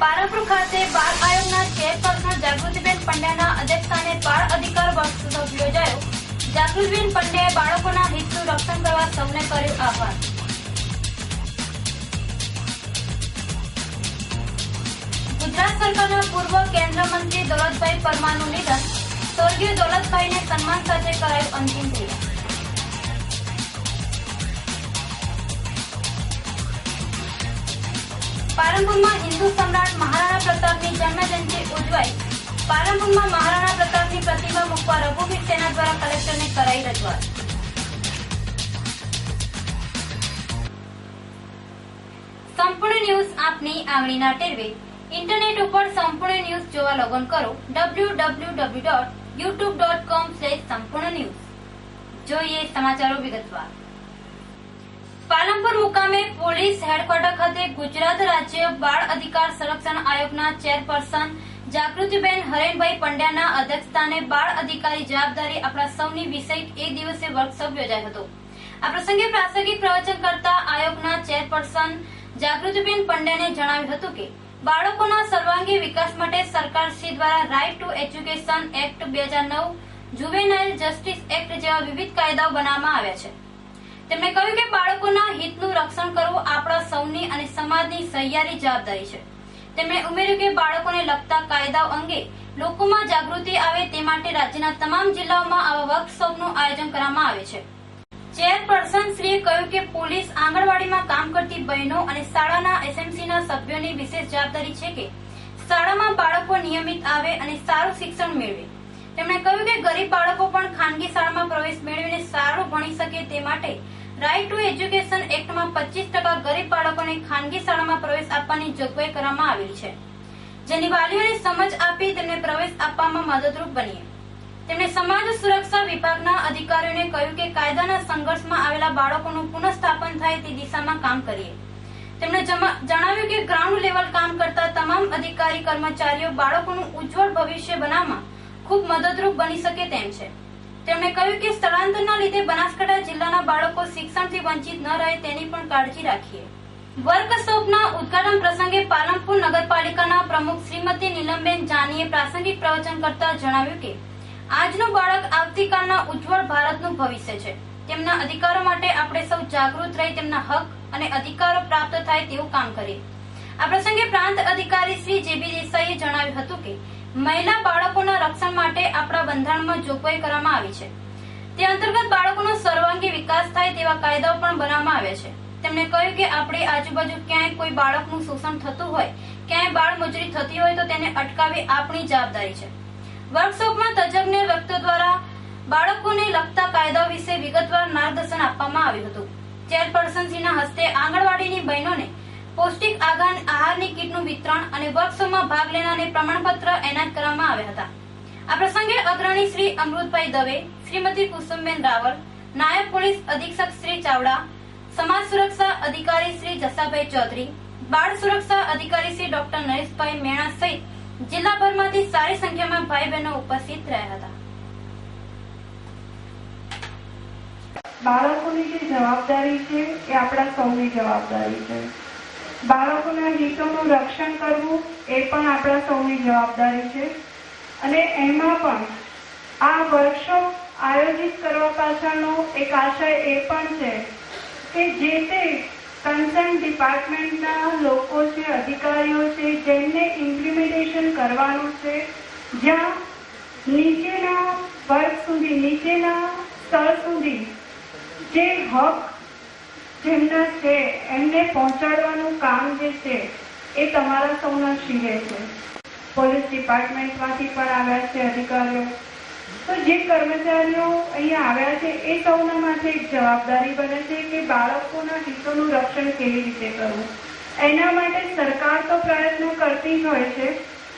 પાલનપુર ખાતે બાળ આયોગના ચેરપર્સન જાગૃતિબેન પંડ્યાના અધ્યક્ષસ્થાને બાળ અધિકાર વર્કશોપ યોજાયો। જાગૃતિબેન પંડ્યાએ બાળકોના હિતનું રક્ષણ કરવા સૌને કર્યું આહ્વાન। ગુજરાત સરકારના પૂર્વ કેન્દ્રીય મંત્રી દોલતભાઈ પરમારનું નિધન। સ્વર્ગીય દોલતભાઈને સન્માન સાથે કરાયું અંતિમ ક્રિયા। પાલનપુરમાં હિન્દુ સમ્રાટ મહારાણા પ્રતાપની જન્મજયંતિ ઉજવાઈ। પાલનપુરમાં મહારાણા પ્રતાપની પ્રતિમા મૂકવા રઘુવીર સેના દ્વારા કલેક્ટરને કરાઈ રજૂઆત। સંપૂર્ણ ન્યૂઝ આપની આંગળીના ટેરવે। ઇન્ટરનેટ ઉપર સંપૂર્ણ ન્યૂઝ જોવા લોગિન કરો www.youtube.com/સંપૂર્ણ ન્યૂઝ। જોઈએ સમાચારો વિગતવાર। પાલનપુર મુકામે પોલીસ હેડક્વાર્ટર ખાતે ગુજરાત રાજ્ય બાળ અધિકાર સંરક્ષણ આયોગના ચેરપર્સન જાગૃતિબેન હરેનભાઈ પંડ્યાના અધ્યક્ષસ્થાને બાળ અધિકારી જવાબદારી આપણા સૌની વિષય એક દિવસીય વર્કશોપ યોજાયો હતો। આ પ્રસંગે પ્રાસંગિક પ્રવચન કરતા આયોગના ચેરપર્સન જાગૃતિબેન પંડ્યાને જણાવ્યું હતું કે બાળકોના સર્વાંગી વિકાસ માટે સરકારશ્રી દ્વારા right to education act 2009, juvenile justice act જેવા વિવિધ કાયદાઓ બનાવવામાં આવ્યા છે। તેમણે કહ્યું કે બાળકોના હિતનું રક્ષણ કરવું આપણા સૌની અને સમાજની સહિયારી જવાબદારી છે। તેમણે ઉમેર્યું કે બાળકોને લગતા કાયદાઓ અંગે લોકોમાં જાગૃતિ આવે તે માટે રાજ્યના તમામ જિલ્લાઓમાં આવા વર્કશોપનું આયોજન કરવામાં આવે છે। ચેરપર્સનશ્રીએ કહ્યું કે પોલીસ આંગણવાડીમાં કામ કરતી બહેનો અને શાળાના એસએમસીના સભ્યોની વિશેષ જવાબદારી છે કે શાળામાં બાળકો નિયમિત આવે અને સારું શિક્ષણ મેળવે। તેમણે કહ્યું કે ગરીબ બાળકો પણ ખાનગી શાળામાં પ્રવેશ મેળવીને સારું ભણી શકે તે માટે રાઇટ ટુ એજ્યુકેશન એક્ટમાં 25% ગરીબ બાળકોને ખાનગી શાળામાં પ્રવેશ આપવાની જોગવાઈ કરવામાં આવેલી છે, જેની વાલીઓને સમજ આપી તેમને પ્રવેશ આપવામાં મદદરૂપ બનીએ। તેમણે સમાજ સુરક્ષા વિભાગના અધિકારીઓને કહ્યું કે કાયદાના સંઘર્ષમાં આવેલા બાળકોનું પુનઃસ્થાપન થાય તે દિશામાં કામ કરીએ। તેમણે જણાવ્યું કે ગ્રાઉન્ડ લેવલ કામ કરતા તમામ અધિકારી કર્મચારીઓ બાળકોનું ઉજ્જવળ ભવિષ્ય બનાવવામાં ખૂબ મદદરૂપ બની શકે તેમ છે। તેમણે કહ્યું કે સ્થળાંતરના લીધે બનાસકાંઠા જિલ્લાના બાળકો શિક્ષણથી વંચિત ન રહે તેની પણ કાળજી રાખીએ। વર્કશોપના ઉદ્ઘાટન પ્રસંગે પાલનપુર નગરપાલિકાના પ્રમુખ શ્રીમતી નીલમબેન જાનીએ પ્રાસંગિક પ્રવચન કરતા જણાવ્યું કે આજનું બાળક આવતીકાલના ઉજ્જવળ ભારતનું ભવિષ્ય છે। તેમના અધિકારો માટે આપણે સૌ જાગૃત રહી તેમના હક અને અધિકારો પ્રાપ્ત થાય તેવું કામ કરીએ। આ પ્રસંગે પ્રાંત અધિકારી શ્રી જેબી દેસાઈએ જણાવ્યું હતું કે મહિલા બાળકોના રક્ષણ માટે આપણા બંધારણમાં જોગવાઈ કરવામાં આવી છે। તે અંતર્ગત બાળકોનો સર્વાંગી વિકાસ થાય તેવા કાયદાઓ પણ બનાવવામાં આવ્યા છે। તેમણે કહ્યું કે આપણી આજુબાજુ ક્યાંય કોઈ બાળકનું શોષણ થતું હોય, ક્યાંય બાળ મજૂરી થતી હોય તો તેને અટકાવવી આપણી જવાબદારી છે। વર્કશોપમાં તજજ્ઞ વ્યક્તિઓ દ્વારા બાળકોને લગતા કાયદાઓ વિશે વિગતવાર માર્ગદર્શન આપવામાં આવ્યું હતું। ચેરપર્સનશ્રીના હસ્તે આંગણવાડીની બહેનોને પૌષ્ટિક આહારની કીટનું વિતરણ અને વર્કશોપમાં ભાગ લેનારને પ્રમાણપત્ર એનાયત કરવામાં આવ્યા હતા। આ પ્રસંગે અગ્રણી શ્રી અમૃતભાઈ દવે, શ્રીમતી કુસુમબેન રાવલ, નાયબ પોલીસ અધિક્ષક શ્રી ચાવડા, સમાજ સુરક્ષા અધિકારી શ્રી જસાભાઈ ચૌધરી, બાળ સુરક્ષા અધિકારી શ્રી ડોક્ટર નરેશભાઈ મેણા સહિત જિલ્લાભરમાંથી સારી સંખ્યામાં ભાઈ બહેનો ઉપસ્થિત રહ્યા હતા। બાળકોની જે જવાબદારી છે એ આપણા સૌની જવાબદારી છે। બાળકોના હિતોનું રક્ષણ કરવું એ પણ આપણા સૌની જવાબદારી છે અને એમાં પણ આ વર્કશોપ આયોજિત કરવા પાછળનો એક આશય એ પણ છે કે જે તે કન્સર્ન ડિપાર્ટમેન્ટના લોકો છે, અધિકારીઓ છે, જેમને ઇમ્પ્લિમેન્ટેશન કરવાનું છે, જ્યાં નીચેના વર્ગ સુધી, નીચેના સ્તર સુધી જે હક જેમના છે એમને પહોંચાડવાનું કામ જે છે એ તમારા સૌના શિરે છે। પોલીસ ડિપાર્ટમેન્ટમાંથી પણ આવ્યા છે અધિકારીઓ, તો જે કર્મચારીઓ અહીંયા આવ્યા છે એ સૌના માટે એક જવાબદારી બને છે કે બાળકોના હિતોનું રક્ષણ કેવી રીતે કરવું। એના માટે સરકાર તો પ્રયત્નો કરતી જ હોય છે,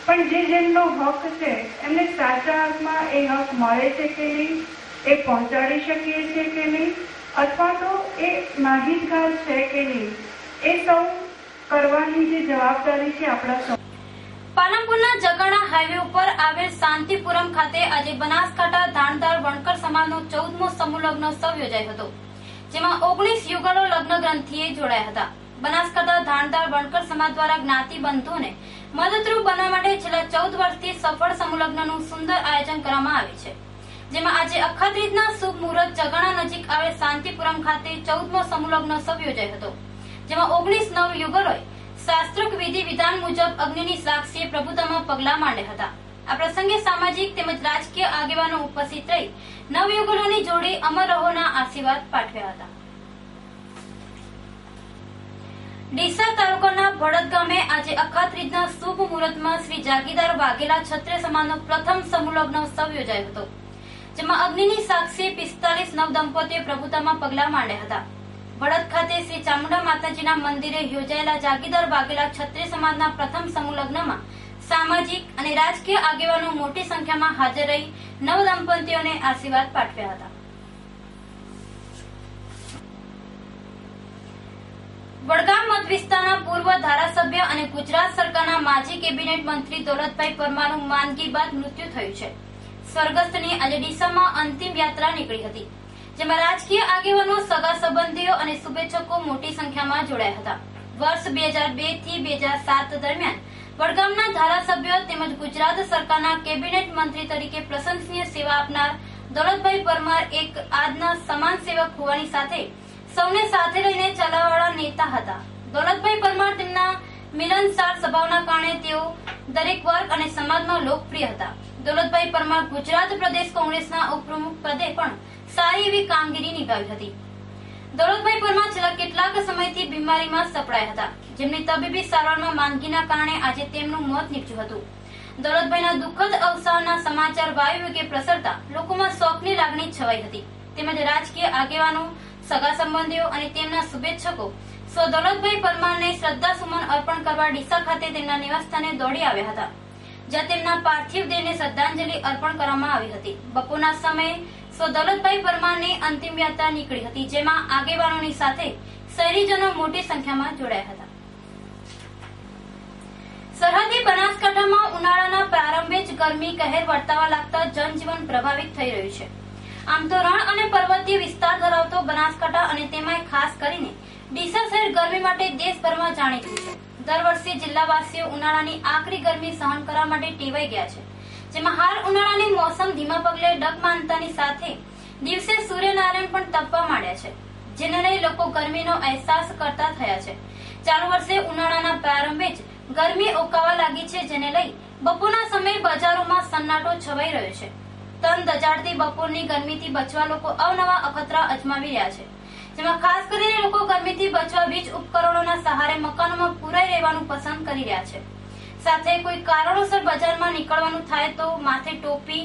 પણ જેમનો હક છે એમને સાચા અર્થમાં એ હક મળે છે કે નહીં, એ પહોંચાડી શકીએ છીએ કે નહીં, અથવા તો એ માહિતગાર છે કે નહીં, એ સૌ કરવાની જે જવાબદારી છે આપણા સૌ। પાલનપુરના જગાણા હાઈવે ઉપર આવેલ શાંતિપુરમ ખાતે આજે બનાસકાંઠા ધાણદાર વણકર સમાજનો 14મો સમૂહ લગ્ન ઉત્સવ યોજાયો હતો, જેમાં 19 યુગલો લગ્ન ગ્રંથિએ જોડાયા હતા। બનાસકાંઠા ધાણદાર વણકર સમાજ દ્વારા જ્ઞાતિ બંધુઓને મદદરૂપ બનવા માટે છેલ્લા 14 વર્ષથી સફળ સમૂહ લગ્નનું સુંદર આયોજન કરવામાં આવે છે, જેમાં આજે અખાત્રીજના શુભ મુહૂર્ત જગાણા નજીક આવેલ શાંતિપુરમ ખાતે 14મો સમૂહ લગ્નોત્સવ યોજાયો હતો, જેમાં 19 નવયુગલોએ શાસ્ત્રોક્ત વિધિ વિધાન મુજબ અગ્નિની સાક્ષીએ પ્રભુતામાં પગલાં માંડ્યા હતા. આ પ્રસંગે સામાજિક તેમજ રાજકીય આગેવાનો ઉપસ્થિત રહી નવયુગલોની જોડી અમર રહોના આશીર્વાદ પાઠવ્યા હતા. ડીસા તાલુકાના ભડત ગામે આજે અખાત્રીજના શુભ મુહૂર્તમાં શ્રી જાગીરદાર વાઘેલા ક્ષત્રિય સમાજનો પ્રથમ સમૂહ લગ્નોત્સવ યોજાયો હતો, જેમાં અગ્નિની સાક્ષીએ 45 નવ દંપતીએ પ્રભુતામાં પગલાં માંડ્યા હતા. ભડત ખાતે શ્રી ચામુંડા માતાજીના મંદિરે યોજાયેલા જાગીરદાર વાઘેલા ક્ષત્રિય સમાજના પ્રથમ સમૂહ લગ્નમાં સામાજિક અને રાજકીય આગેવાનો મોટી સંખ્યામાં હાજર રહી નવ દંપતીઓને આશીર્વાદ પાઠવ્યા હતા. વડગામ મત વિસ્તારના પૂર્વ ધારાસભ્ય અને ગુજરાત સરકારના માજી કેબિનેટ મંત્રી દોલતભાઈ પરમારનું માંદગી બાદ મૃત્યુ થયું છે. સ્વર્ગસ્થની આજે ડીસામાં અંતિમ યાત્રા નીકળી હતી, જેમાં રાજકીય આગેવાનો, સગા સંબંધીઓ અને શુભેચ્છકો મોટી સંખ્યામાં જોડાયા હતા. વર્ષ 2002 થી 2007 દરમિયાન વડગામના ધારાસભ્ય તેમજ ગુજરાત સરકારના કેબિનેટ મંત્રી તરીકે પ્રશંસનીય સેવા આપનાર દોલતભાઈ પરમાર એક આજના સમાન સેવક હોવાની સાથે સૌને સાથે લઈને ચાલવાવાળા નેતા હતા. દોલતભાઈ પરમાર તેમના મિલનસાર સ્વભાવના કારણે તેઓ દરેક વર્ગ અને સમાજમાં લોકપ્રિય હતા. દોલતભાઈ પરમાર ગુજરાત પ્રદેશ કોંગ્રેસના ઉપપ્રમુખ પદે પણ સારી એવી કામગીરી નિભાવી હતી. દોલતભાઈ પરમાર છેલ્લા કેટલાક સમયથી બીમારીમાં સપડાયા હતા, જેમની તબીબી સારવારમાં માંદગીના કારણે આજે તેમનું મોત નીપજ્યું હતું. દોલતભાઈના દુઃખદ અવસાનના સમાચાર વાયુવેગે પ્રસરતા લોકોમાં શોકની લાગણી છવાઈ હતી, તેમજ રાજકીય આગેવાનો, સગા સંબંધીઓ અને તેમના શુભેચ્છકો સ્વ દોલતભાઈ પરમારને શ્રદ્ધાસુમન અર્પણ કરવા ડીસા ખાતે તેમના નિવાસસ્થાને દોડી આવ્યા હતા, જ્યાં તેમના પાર્થિવ દેહને શ્રદ્ધાંજલિ અર્પણ કરવામાં આવી હતી. બપોરના સમયે સ્વ દોલતભાઈ પરમારની અંતિમ યાત્રા નીકળી હતી, જેમાં આગેવાનોની સાથે શહેરીજનો મોટી સંખ્યામાં જોડાયા હતા. સરહદી બનાસકાંઠામાં ઉનાળાના પ્રારંભે જ ગરમી કહેર વર્તાવા લાગતા જનજીવન પ્રભાવિત થઈ રહ્યું છે. આમ તો રણ અને પર્વતીય વિસ્તાર ધરાવતો બનાસકાંઠા અને તેમાંય ખાસ કરીને ડીસા શહેર ગરમી માટે દેશભરમાં જાણીતું છે. દર વર્ષે જિલ્લાવાસીઓ ઉનાળાની આકરી ગરમી સહન કરવા માટે ટેવાઈ ગયા છે, જેમાં હાલ ઉનાળાની મોસમ ધીમા પગલે ડગમાંતાની સાથે દિવસે સૂર્યનારાયણ પણ તપવા માંડ્યા છે, જેને લઈ લોકો ગરમીનો અહેસાસ કરતા થયા છે. ચાલુ વર્ષે ઉનાળાના પ્રારંભે જ ગરમી ઓકાવા લાગી છે, જેને લઈ બપોરના સમયે બજારોમાં સન્નાટો છવાઈ રહ્યો છે. તન દજાડતી બપોરની ગરમીથી બચવા લોકો અવનવા અખતરા અજમાવી રહ્યા છે, જેમાં ખાસ કરીને લોકો ગરમીથી બચવા વીજ ઉપકરણોના સહારે મકાનોમાં પુરાઈ રહેવાનું પસંદ કરી રહ્યા છે. સાથે કોઈ કારણોસર બજારમાં નીકળવાનું થાય તો માથે ટોપી,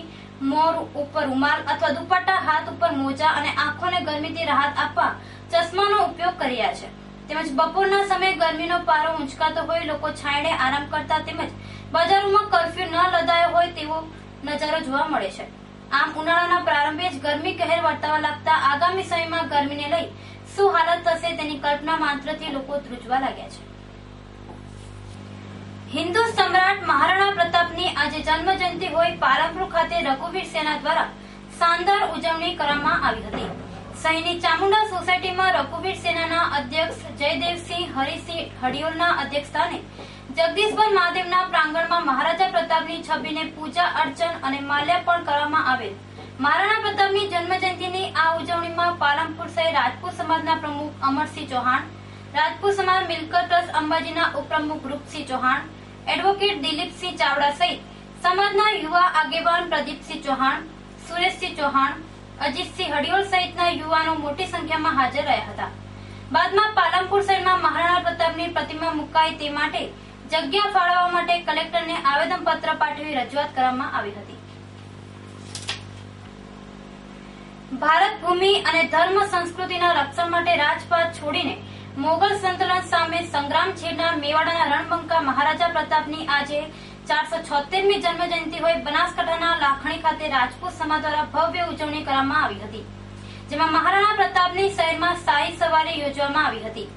મોર ઉપર રૂમાલ અથવા દુપટ્ટા, હાથ ઉપર મોજા અને આંખોને ગરમીથી રાહત આપવા ચશ્માનો ઉપયોગ કરી રહ્યા છે. તેમજ બપોરના સમયે ગરમીનો પારો ઊંચકાતો હોય લોકો છાંયડે આરામ કરતા તેમજ બજારોમાં કર્ફ્યુ ન લદાયો હોય તેવો નજારો જોવા મળે છે. આમ ઉનાળાના પ્રારંભે જ ગરમી કહેર વર્તાવા લાગતા આગામી સમયમાં ગરમીને લઈ શું હાલત થશે તેની કલ્પના માત્રથી લોકો ધ્રુજવા લાગ્યા છે. હિન્દુ સમ્રાટ મહારાણા પ્રતાપની આજે જન્મ જયંતિ હોય પાલનપુર ખાતે રઘુવીર સેના દ્વારા શાનદાર ઉજવણી કરવામાં આવી હતી. શહેરની ચામુંડા સોસાયટીમાં રઘુવીર સેનાના અધ્યક્ષ જયદેવસિંહ હરિસિંહ હડિયોલના અધ્યક્ષસ્થાને જગદીશભર મહાદેવના પ્રાંગણમાં મહારાજા પ્રતાપની છબીને પૂજા અર્ચન અને માલ્યાર્પણ કરવામાં આવેલ. મહારાણા પ્રતાપની જન્મજયંતિની આ ઉજવણીમાં પાલનપુર શહેર રાજપૂત સમાજના પ્રમુખ અમરસિંહ ચૌહાણ, રાજપૂત સમાજ મિલકત ટ્રસ્ટ અંબાજીના ઉપપ્રમુખ રૂપસિંહ ચૌહાણ, એડવોકેટ દિલીપસિંહ ચાવડા સહિત સમાજના યુવા આગેવાન પ્રદીપસિંહ ચૌહાણ, સુરેશસિંહ ચૌહાણ, અજીતસિંહ હડિયોલ સહિતના યુવાનો મોટી સંખ્યામાં હાજર રહ્યા હતા. બાદમાં પાલનપુર શહેરમાં મહારાણા પ્રતાપની પ્રતિમા મુકાય તે માટે જગ્યા ફાળવવા માટે કલેક્ટરને આવેદનપત્ર પાઠવી રજૂઆત કરવામાં આવી હતી. ભારત ભૂમિ અને ધર્મ સંસ્કૃતિના રક્ષણ માટે રાજપાટ છોડીને મોગલ સંતલન સામે સંગ્રામ છેડનાર મેવાડાના રણબંકા મહારાજા પ્રતાપની આજે 476મી જન્મજયંતિ હોય બનાસકાંઠાના લાખણી ખાતે રાજપૂત સમાજ દ્વારા ભવ્ય ઉજવણી કરવામાં આવી હતી, જેમાં મહારાણા પ્રતાપની શહેરમાં શાહી સવારી યોજવામાં આવી હતી.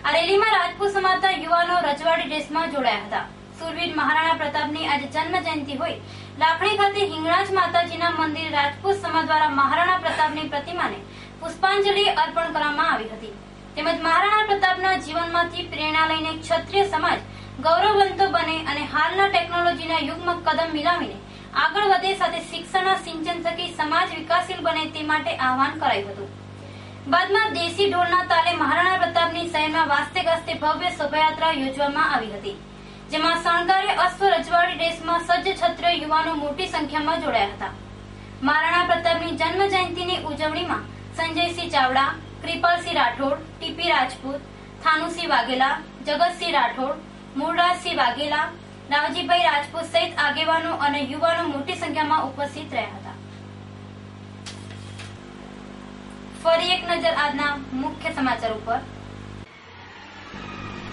આ રેલીમાં રાજપૂત સમાજના યુવાનો રજવાડી ડ્રેસમાં જોડાયા હતા. સુરવીર મહારાણા પ્રતાપની આજે જન્મજયંતિ હોય લાખણી ખાતે હિંગળાજ માતાજીના મંદિરે રાજપૂત સમાજ દ્વારા મહારાણા પ્રતાપની પ્રતિમાને પુષ્પાંજલિ અર્પણ કરવામાં આવી હતી. તેમજ મહારાણા પ્રતાપના જીવનમાંથી પ્રેરણા લઈને ક્ષત્રિય સમાજ ગૌરવવંતો બને અને હાલના ટેકનોલોજીના યુગમાં કદમ મિલાવીને આગળ વધે, સાથે શિક્ષણના સિંચન થકી સમાજ વિકાસશીલ બને તે માટે આહવાન કરાયું હતું. બાદમાં દેશી ઢોલના તાલે મહારાણા પ્રતાપની શહેરમાં વાસ્તે ગાસ્તે ભવ્ય શોભાયાત્રા યોજવામાં આવી હતી, જેમાં શણગારે અશ્વ રજવાડી ડ્રેસમાં સજ્જ ક્ષત્રિય યુવાનો મોટી સંખ્યામાં જોડાયા હતા. મહારાણા પ્રતાપની જન્મ જયંતિની ઉજવણીમાં સંજયસિંહ ચાવડા, કૃપાલસિંહ રાઠોડ, ટીપી રાજપૂત, થાનુસિંહ વાઘેલા, જગતસિંહ રાઠોડ, મૂળરાજસિંહ વાઘેલા, રાવજીભાઈ રાજપૂત સહિત આગેવાનો અને યુવાનો મોટી સંખ્યામાં ઉપસ્થિત રહ્યા હતા. ફરી એક નજર આજના મુખ્ય સમાચાર ઉપર.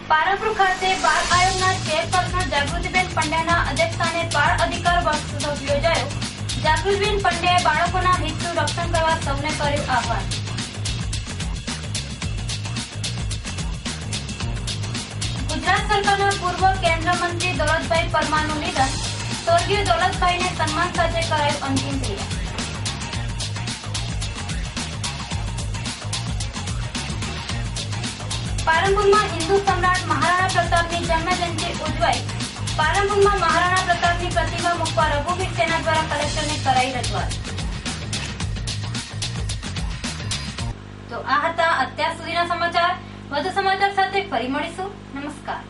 પાલનપુર ખાતે બાળ આયોગના ચેરપર્સન જાગૃતિબેન પંડ્યાના અધ્યક્ષસ્થાને બાળ અધિકાર વર્કશોપ યોજાયો. જાગૃતિબેન પંડ્યાએ બાળકોના હિતનું રક્ષણ કરવા સૌને કર્યું આહવાન. ગુજરાત સરકારના પૂર્વ કેન્દ્રીય મંત્રી દોલતભાઈ પરમારનું નિધન. સ્વર્ગીય દોલતભાઈને સન્માન સાથે કરાયું અંતિમ ક્રિયા. પાલનપુરમાં હિન્દુ સમ્રાટ મહારાણા પ્રતાપની જન્મજયંતિ ઉજવાઈ. પાલનપુરમાં મહારાણા પ્રતાપની પ્રતિમા મૂકવા રઘુવીર સેના દ્વારા કલેક્ટરને કરાઈ રજૂઆત. તો આ હતા અત્યાર સુધીના સમાચાર. વધુ સમાચાર સાથે ફરી મળીશું. નમસ્કાર.